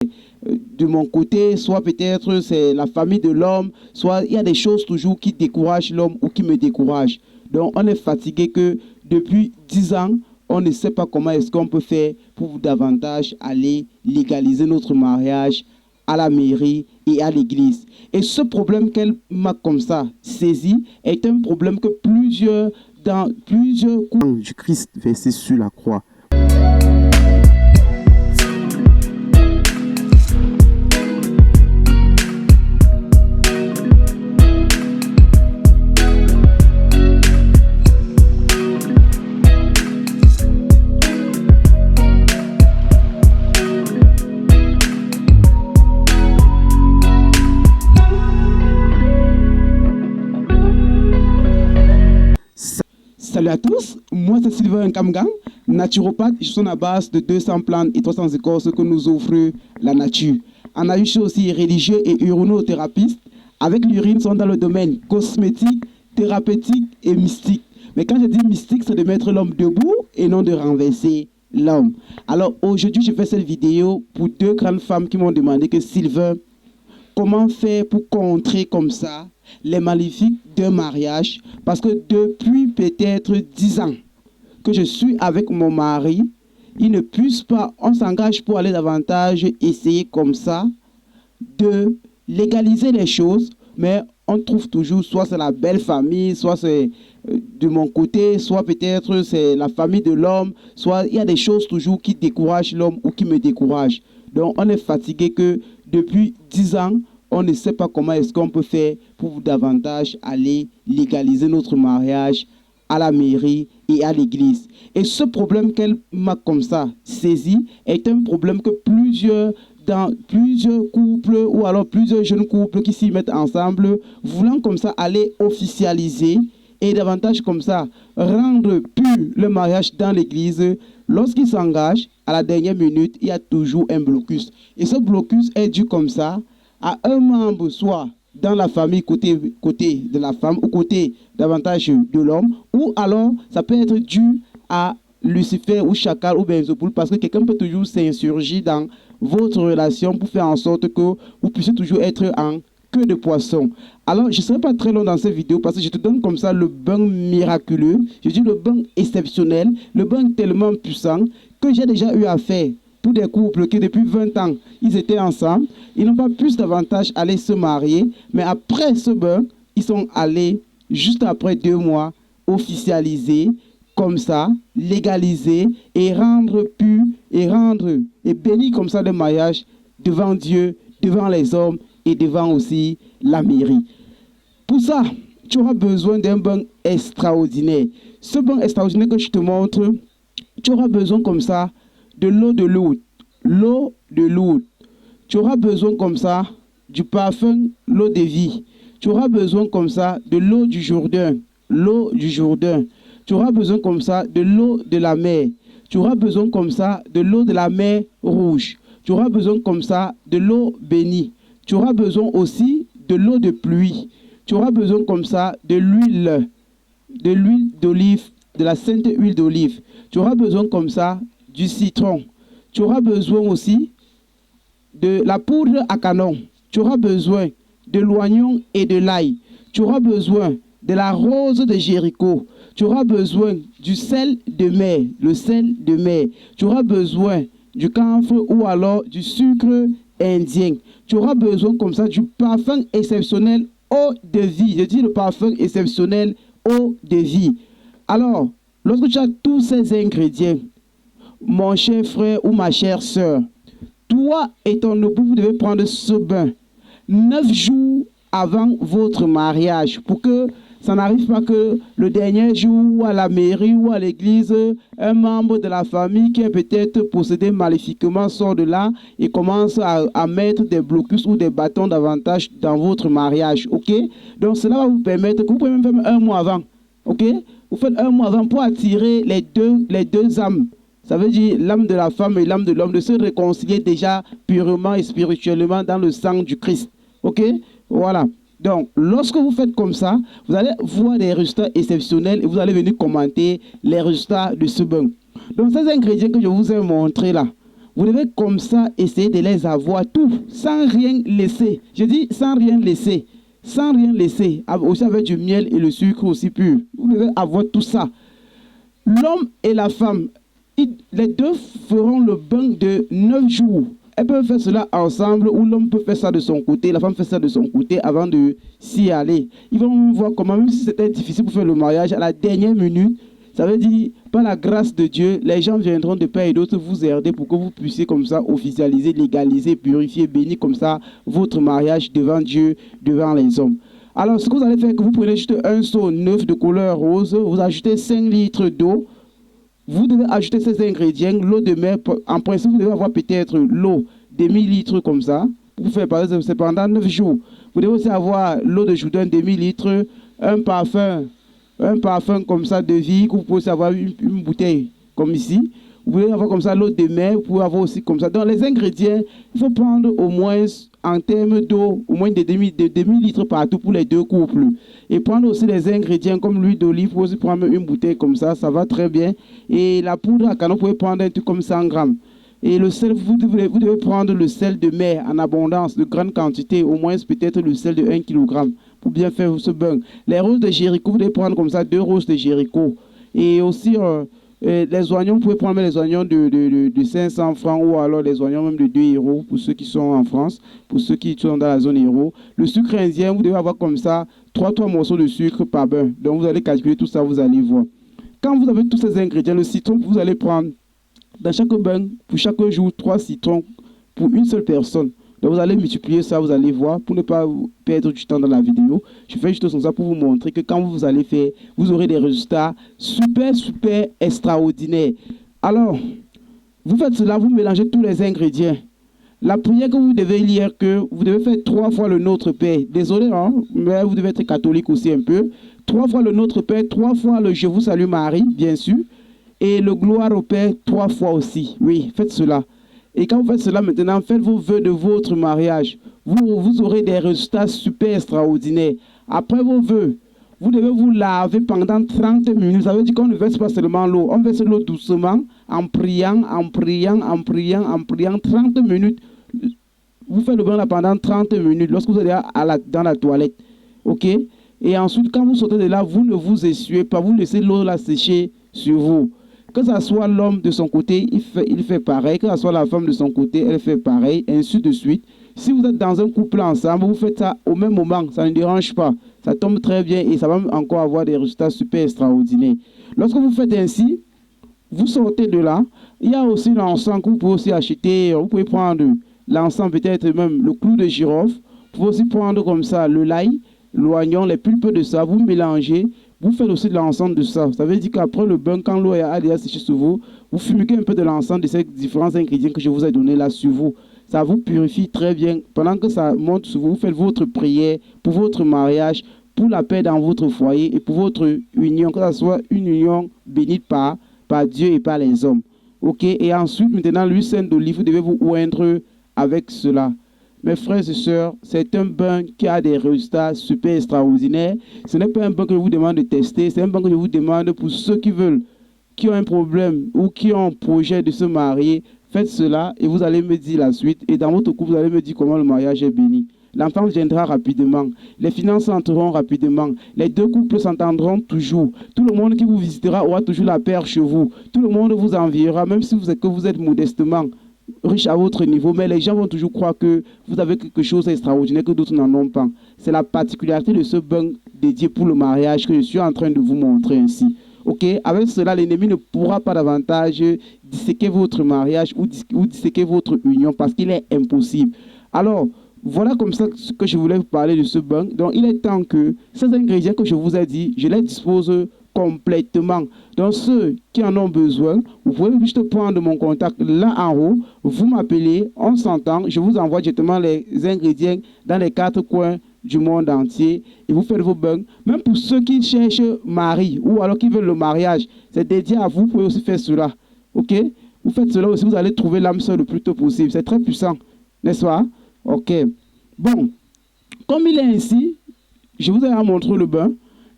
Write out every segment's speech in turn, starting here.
de mon côté, soit peut-être c'est la famille de l'homme, soit il y a des choses toujours qui découragent l'homme ou qui me découragent. Donc on est fatigué que depuis 10 ans, on ne sait pas comment est-ce qu'on peut faire pour davantage aller légaliser notre mariage à la mairie et à l'église. Et ce problème qu'elle m'a comme ça saisi est un problème que dans plusieurs coups du Christ versé sur la croix. Salut à tous, moi c'est Sylvain Nkamgang, naturopathe. Je suis à base de 200 plantes et 300 écorces que nous offre la nature. On a eu aussi religieux et urinothérapeutes. Avec l'urine, sont dans le domaine cosmétique, thérapeutique et mystique. Mais quand je dis mystique, c'est de mettre l'homme debout et non de renverser l'homme. Alors aujourd'hui, je fais cette vidéo pour deux grandes femmes qui m'ont demandé que Sylvain, comment faire pour contrer comme ça les maléfiques d'un mariage? Parce que depuis peut-être 10 ans que je suis avec mon mari, il ne puisse pas, on s'engage pour aller davantage essayer comme ça de légaliser les choses, mais on trouve toujours, soit c'est la belle famille, soit c'est de mon côté, soit peut-être c'est la famille de l'homme, soit il y a des choses toujours qui découragent l'homme ou qui me découragent. Donc on est fatigué que depuis 10 ans, on ne sait pas comment est-ce qu'on peut faire pour davantage aller légaliser notre mariage à la mairie et à l'église. Et ce problème qu'elle m'a comme ça saisi est un problème que dans plusieurs couples ou alors plusieurs jeunes couples qui s'y mettent ensemble, voulant comme ça aller officialiser et davantage comme ça rendre pur le mariage dans l'église. Lorsqu'ils s'engagent, à la dernière minute, il y a toujours un blocus. Et ce blocus est dû comme ça à un membre, soit dans la famille côté de la femme ou côté davantage de l'homme, ou alors ça peut être dû à Lucifer ou Chacal ou Benzopoul, parce que quelqu'un peut toujours s'insurger dans votre relation pour faire en sorte que vous puissiez toujours être en queue de poisson. Alors, je ne serai pas très long dans cette vidéo parce que je te donne comme ça le bain miraculeux, je dis le bain exceptionnel, le bain tellement puissant que j'ai déjà eu à faire pour des couples qui depuis 20 ans, ils étaient ensemble, ils n'ont pas plus davantage aller se marier, mais après ce bain, ils sont allés, juste après 2 mois, officialiser, comme ça, légaliser et rendre pur et bénir comme ça le mariage devant Dieu, devant les hommes et devant aussi la mairie. Pour ça, tu auras besoin d'un bain extraordinaire. Ce bain extraordinaire que je te montre, tu auras besoin comme ça de l'eau de Lourdes. L'eau de Lourdes. Tu auras besoin comme ça du parfum, l'eau de vie. Tu auras besoin comme ça de l'eau du Jourdain. L'eau du Jourdain. Tu auras besoin comme ça de l'eau de la mer. Tu auras besoin comme ça de l'eau de la mer Rouge. Tu auras besoin comme ça de l'eau bénie. Tu auras besoin aussi de l'eau de pluie. Tu auras besoin comme ça de l'huile d'olive, de la sainte huile d'olive. Tu auras besoin comme ça du citron. Tu auras besoin aussi de la poudre à canon. Tu auras besoin de l'oignon et de l'ail. Tu auras besoin de la rose de Jéricho. Tu auras besoin du sel de mer, le sel de mer. Tu auras besoin du camphre ou alors du sucre indien. Tu auras besoin comme ça du parfum exceptionnel eau de vie. Je dis le parfum exceptionnel eau de vie. Alors, lorsque tu as tous ces ingrédients, mon cher frère ou ma chère sœur, toi et ton époux, vous devez prendre ce bain 9 jours avant votre mariage pour que ça n'arrive pas que le dernier jour à la mairie ou à l'église, un membre de la famille qui est peut-être possédé maléfiquement sort de là et commence à mettre des blocus ou des bâtons davantage dans votre mariage. Ok? Donc cela va vous permettre que vous pouvez même faire 1 mois avant. Ok? Vous faites 1 mois avant pour attirer les deux âmes. Ça veut dire l'âme de la femme et l'âme de l'homme de se réconcilier déjà purement et spirituellement dans le sang du Christ. Ok? Voilà. Donc, lorsque vous faites comme ça, vous allez voir des résultats exceptionnels et vous allez venir commenter les résultats de ce bain. Donc, ces ingrédients que je vous ai montrés là, Vous devez comme ça essayer de les avoir tout, sans rien laisser. Je dis sans rien laisser. Sans rien laisser. Aussi avec du miel et le sucre aussi pur. Vous devez avoir tout ça. L'homme et la femme, les deux feront le bain de 9 jours. Elles peuvent faire cela ensemble ou l'homme peut faire ça de son côté, la femme fait ça de son côté avant de s'y aller. Ils vont voir comment, même si c'était difficile pour faire le mariage, à la dernière minute, ça veut dire, par la grâce de Dieu, les gens viendront de part et d'autre vous aider pour que vous puissiez comme ça officialiser, légaliser, purifier, bénir comme ça votre mariage devant Dieu, devant les hommes. Alors, ce que vous allez faire, c'est que vous prenez juste un seau neuf de couleur rose, vous ajoutez 5 litres d'eau. Vous devez ajouter ces ingrédients, l'eau de mer. En principe, vous devez avoir peut-être l'eau demi-litre comme ça. Vous faites par exemple, c'est pendant 9 jours. Vous devez aussi avoir l'eau de jus d'un demi-litre, un parfum comme ça de vie, que vous pouvez aussi avoir une bouteille comme ici. Vous pouvez avoir comme ça l'eau de mer, vous pouvez avoir aussi comme ça. Dans les ingrédients, il faut prendre au moins, en termes d'eau, au moins des demi-litres partout pour les deux couples. Et prendre aussi les ingrédients comme l'huile d'olive, vous pouvez aussi prendre une bouteille comme ça va très bien. Et la poudre à canon, vous pouvez prendre un truc comme 100 grammes. Et le sel, vous devez prendre le sel de mer en abondance, de grande quantité, au moins peut-être le sel de 1 kg pour bien faire ce bain. Les roses de Jéricho, vous devez prendre comme ça 2 roses de Jéricho. Et aussi, les oignons, vous pouvez prendre les oignons de 500 francs ou alors les oignons même de 2 euros pour ceux qui sont en France, pour ceux qui sont dans la zone euro. Le sucre indien, vous devez avoir comme ça 3 morceaux de sucre par bain. Donc vous allez calculer tout ça, vous allez voir. Quand vous avez tous ces ingrédients, le citron que vous allez prendre dans chaque bain, pour chaque jour, 3 citrons pour une seule personne. Donc vous allez multiplier ça, vous allez voir, pour ne pas perdre du temps dans la vidéo. Je fais juste ça pour vous montrer que quand vous allez faire, vous aurez des résultats super extraordinaires. Alors, vous faites cela, vous mélangez tous les ingrédients. La prière que vous devez lire, que vous devez faire 3 fois le Notre Père. Désolé, hein, mais vous devez être catholique aussi un peu. 3 fois le Notre Père, 3 fois le Je vous salue Marie, bien sûr. Et le gloire au Père, 3 fois aussi. Oui, faites cela. Et quand vous faites cela maintenant, faites vos vœux de votre mariage. Vous aurez des résultats super extraordinaires. Après vos vœux, vous devez vous laver pendant 30 minutes. Ça veut dire qu'on ne verse pas seulement l'eau. On verse l'eau doucement, en priant, 30 minutes. Vous faites le bain là pendant 30 minutes lorsque vous allez dans la toilette. OK? Et ensuite, quand vous sortez de là, vous ne vous essuyez pas. Vous laissez l'eau là sécher sur vous. Que ce soit l'homme de son côté, il fait pareil. Que ce soit la femme de son côté, elle fait pareil, ainsi de suite. Si vous êtes dans un couple ensemble, vous faites ça au même moment, ça ne dérange pas. Ça tombe très bien et ça va encore avoir des résultats super extraordinaires. Lorsque vous faites ainsi, vous sortez de là. Il y a aussi l'encens que vous pouvez aussi acheter. Vous pouvez prendre l'encens, peut-être même le clou de girofle. Vous pouvez aussi prendre comme ça le l'ail, l'oignon, les pulpes de ça. Vous mélangez. Vous faites aussi de l'encens de ça. Ça veut dire qu'après le bain, quand l'eau a déjà séché sur vous, vous fumiguez un peu de l'encens de ces différents ingrédients que je vous ai donnés là sur vous. Ça vous purifie très bien. Pendant que ça monte sur vous, vous faites votre prière pour votre mariage, pour la paix dans votre foyer et pour votre union, que ce soit une union bénite par Dieu et par les hommes. OK? Et ensuite, maintenant, l'huile sainte d'olive, vous devez vous oindre avec cela. Mes frères et sœurs, c'est un bain qui a des résultats super extraordinaires. Ce n'est pas un bain que je vous demande de tester, c'est un bain que je vous demande pour ceux qui veulent, qui ont un problème ou qui ont un projet de se marier. Faites cela et vous allez me dire la suite. Et dans votre couple, vous allez me dire comment le mariage est béni. L'enfant viendra rapidement. Les finances entreront rapidement. Les deux couples s'entendront toujours. Tout le monde qui vous visitera aura toujours la paix chez vous. Tout le monde vous enviera, même si vous êtes modestement riche à votre niveau, mais les gens vont toujours croire que vous avez quelque chose d'extraordinaire que d'autres n'en ont pas. C'est la particularité de ce bain dédié pour le mariage que je suis en train de vous montrer ainsi. OK? Avec cela, l'ennemi ne pourra pas davantage disséquer votre mariage ou disséquer votre union parce qu'il est impossible. Alors, voilà comme ça ce que je voulais vous parler de ce bain. Donc, il est temps que ces ingrédients que je vous ai dit, je les dispose complètement. Donc, ceux qui en ont besoin, vous pouvez juste prendre mon contact là en haut, vous m'appelez, on s'entend, je vous envoie directement les ingrédients dans les 4 coins du monde entier et vous faites vos bains. Même pour ceux qui cherchent mari ou alors qui veulent le mariage, c'est dédié à vous, vous pouvez aussi faire cela. OK? Vous faites cela aussi, vous allez trouver l'âme sœur le plus tôt possible. C'est très puissant, n'est-ce pas? OK. Bon, comme il est ainsi, je vous ai montré le bain.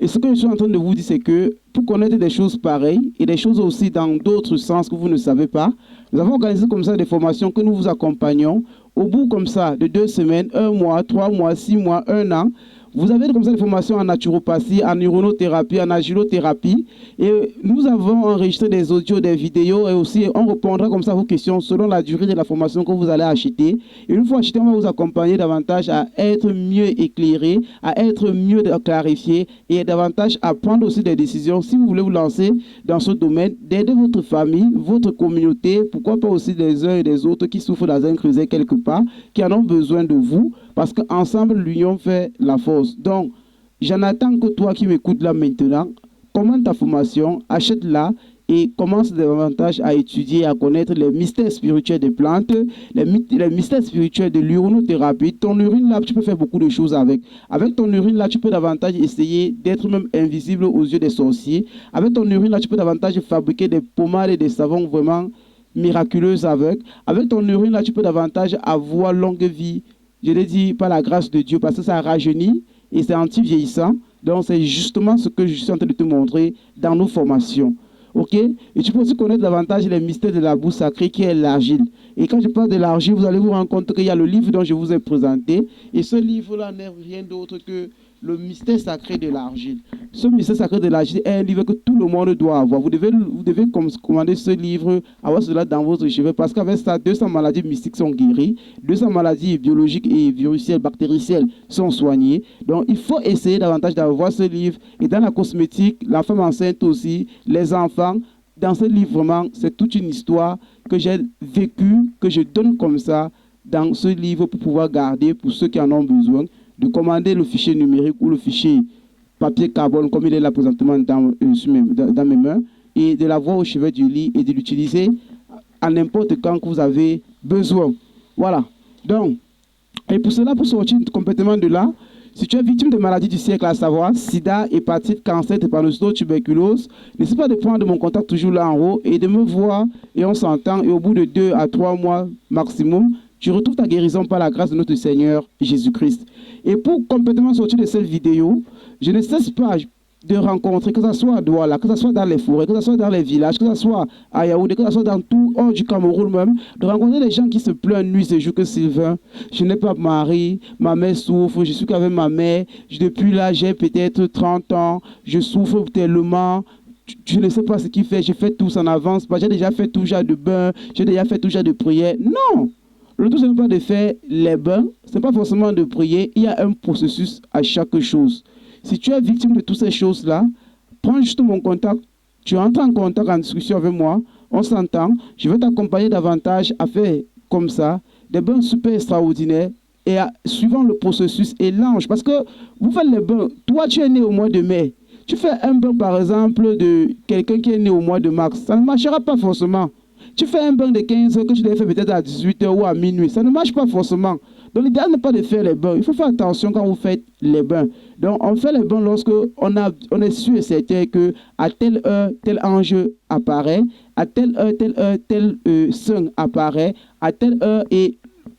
Et ce que je suis en train de vous dire, c'est que pour connaître des choses pareilles et des choses aussi dans d'autres sens que vous ne savez pas, Nous avons organisé comme ça des formations que nous vous accompagnons. Au bout comme ça de 2 semaines, 1 mois, 3 mois, 6 mois, 1 an, vous avez comme ça des formations en naturopathie, en neuronothérapie, en agilothérapie. Et nous avons enregistré des audios, des vidéos et aussi on répondra comme ça à vos questions selon la durée de la formation que vous allez acheter. Et une fois acheté, on va vous accompagner davantage à être mieux éclairé, à être mieux clarifié et davantage à prendre aussi des décisions. Si vous voulez vous lancer dans ce domaine, d'aider votre famille, votre communauté, pourquoi pas aussi des uns et des autres qui souffrent dans un creuset quelque part, qui en ont besoin de vous, parce qu'ensemble, l'union fait la force. Donc, j'en attends que toi qui m'écoutes là maintenant, commande ta formation, achète-la et commence davantage à étudier, à connaître les mystères spirituels des plantes, les mystères spirituels de l'urinothérapie. Ton urine là, tu peux faire beaucoup de choses avec. Avec ton urine là, tu peux davantage essayer d'être même invisible aux yeux des sorciers. Avec ton urine là, tu peux davantage fabriquer des pommades et des savons vraiment miraculeux avec. Avec ton urine là, tu peux davantage avoir longue vie. Je l'ai dit par la grâce de Dieu parce que ça rajeunit et c'est anti-vieillissant. Donc, c'est justement ce que je suis en train de te montrer dans nos formations. OK? Et tu peux aussi connaître davantage les mystères de la boue sacrée qui est l'argile. Et quand je parle de l'argile, vous allez vous rendre compte qu'il y a le livre dont je vous ai présenté. Et ce livre-là n'est rien d'autre que le mystère sacré de l'argile. Ce mystère sacré de l'argile est un livre que tout le monde doit avoir. Vous devez commander ce livre, avoir cela dans votre chevet, parce qu'avec ça, 200 maladies mystiques sont guéries, 200 maladies biologiques et virucielles, bactéricielles sont soignées. Donc, il faut essayer davantage d'avoir ce livre. Et dans la cosmétique, la femme enceinte aussi, les enfants, dans ce livre, vraiment, c'est toute une histoire que j'ai vécue, que je donne comme ça dans ce livre pour pouvoir garder pour ceux qui en ont besoin, de commander le fichier numérique ou le fichier papier carbone comme il est là présentement dans mes mains et de l'avoir au chevet du lit et de l'utiliser à n'importe quand que vous avez besoin. Voilà. Donc, et pour cela, pour sortir complètement de là, si tu es victime de maladies du siècle, à savoir sida, hépatite, cancer, drépanocytose, tuberculose, n'hésite pas de prendre mon contact toujours là en haut et de me voir et on s'entend et au bout de 2 à 3 mois maximum, tu retrouves ta guérison par la grâce de notre Seigneur Jésus-Christ. Et pour complètement sortir de cette vidéo, je ne cesse pas de rencontrer, que ce soit à Douala, que ce soit dans les forêts, que ce soit dans les villages, que ce soit à Yaoundé, que ce soit dans tout hors du Cameroun même, de rencontrer des gens qui se plaignent nuit et jour que Sylvain, je n'ai pas de mari, ma mère souffre, je suis qu'avec ma mère, depuis là j'ai peut-être 30 ans, je souffre tellement. Je ne sais pas ce qu'il fait, j'ai fait tout, ça n'avance pas, j'ai déjà fait tout genre de bain, j'ai déjà fait tout genre de prière. Non! Le tout, ce n'est pas de faire les bains, ce n'est pas forcément de prier, il y a un processus à chaque chose. Si tu es victime de toutes ces choses-là, prends juste mon contact, tu entres en contact, en discussion avec moi, on s'entend, je vais t'accompagner davantage à faire comme ça, des bains super extraordinaires, et suivant le processus et l'ange, parce que vous faites les bains, toi tu es né au mois de mai, tu fais un bain par exemple de quelqu'un qui est né au mois de mars, ça ne marchera pas forcément. Tu fais un bain de 15 heures que tu devais faire peut-être à 18 heures ou à minuit. Ça ne marche pas forcément. Donc l'idéal n'est pas de faire les bains. Il faut faire attention quand vous faites les bains. Donc on fait les bains lorsque on est sûr et certain qu'à telle heure, tel ange apparaît, à telle heure, tel saint apparaît, à telle heure. Et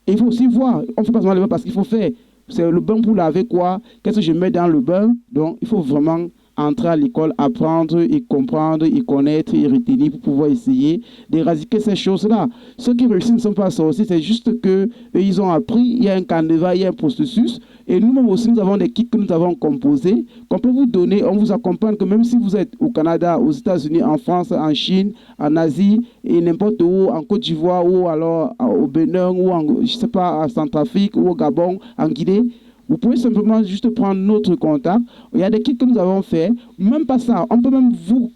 il faut aussi voir, on ne fait pas seulement les bains parce qu'il faut faire. C'est le bain pour laver quoi? Qu'est-ce que je mets dans le bain? Donc il faut vraiment entrer à l'école, apprendre et comprendre et connaître et retenir pour pouvoir essayer d'éradiquer ces choses-là. Ceux qui réussissent ne sont pas sorciers, c'est juste qu'ils ont appris, il y a un canevas, il y a un processus. Et nous-mêmes aussi, nous avons des kits que nous avons composés, qu'on peut vous donner, on vous accompagne, que même si vous êtes au Canada, aux États-Unis, en France, en Chine, en Asie, et n'importe où, en Côte d'Ivoire, ou alors au Bénin, ou en, je sais pas, en Centrafrique, ou au Gabon, en Guinée, vous pouvez simplement juste prendre notre contact. Il y a des kits que nous avons faits. Même pas ça, on peut même vous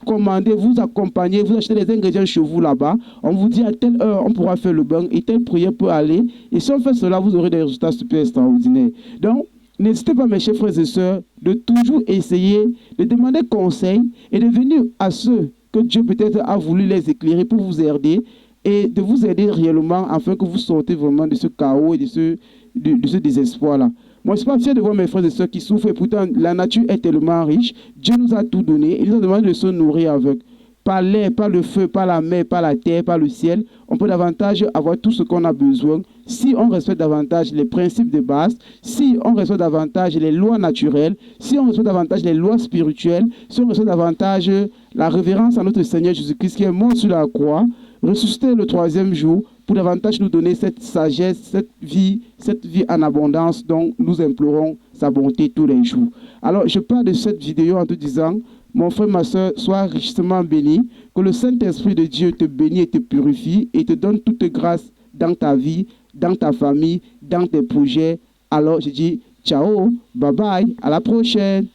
commander, vous accompagner, vous acheter des ingrédients chez vous là-bas. On vous dit à telle heure, on pourra faire le bain et telle prière peut aller. Et si on fait cela, vous aurez des résultats super extraordinaires. Donc, n'hésitez pas, mes chers frères et sœurs, de toujours essayer de demander conseil et de venir à ceux que Dieu peut-être a voulu les éclairer pour vous aider et de vous aider réellement afin que vous sortez vraiment de ce chaos et de ce désespoir-là. Moi, je ne suis pas fier de voir mes frères et sœurs qui souffrent et pourtant la nature est tellement riche. Dieu nous a tout donné. Il nous a demandé de se nourrir avec. Par l'air, par le feu, par la mer, par la terre, par le ciel, on peut davantage avoir tout ce qu'on a besoin si on respecte davantage les principes de base, si on respecte davantage les lois naturelles, si on respecte davantage les lois spirituelles, si on respecte davantage la révérence à notre Seigneur Jésus-Christ qui est mort sur la croix, ressuscité le troisième jour pour davantage nous donner cette sagesse, cette vie en abondance dont nous implorons sa bonté tous les jours. Alors, je parle de cette vidéo en te disant, mon frère, ma soeur, sois richement béni, que le Saint-Esprit de Dieu te bénisse et te purifie et te donne toute grâce dans ta vie, dans ta famille, dans tes projets. Alors, je dis ciao, bye bye, à la prochaine.